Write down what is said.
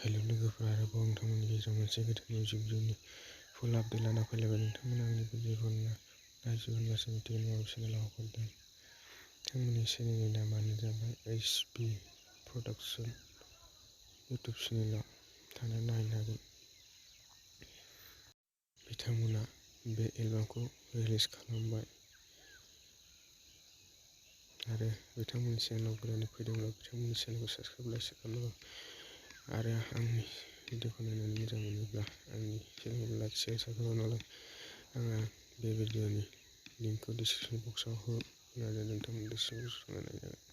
हेल' लोगोफोर, आरोबाव नोंथांमोननि गेजेराव मोनसे गोदान मिउजिक भिडिअनि फुल आपडेट लाना फैलायबाय। नोंथांमोना आंनि भिडिअखौ नायजोब होनब्लासो मिथिगोन माबे चेनेलाव हगारदों। बिथांमोननि चेनेलनि नामानो जाबाय HB प्रडाक्सन। इउटुब चेनेलाव थांनानै नायनो हागोन। बिथांमोना बे एलबामखौ रिलिज खालामबाय आरो बिथांमोननि चेनेलाव गोदानै फैदोंब्ला बिथांमोननि चेनेलखौ साबस्क्राइब खालामो आरो आंनि भिडिअखौ नायनानै मोजां मोनोब्ला आंनि चेनेलखौ लाइक शेयार खालामनानै आङो बे भिडिअनि लिंकखौ डिसक्रिपसन बक्सआव होनानै नोंथांमोननि डिसक्रिपसन बक्सआव नायनो हागोन।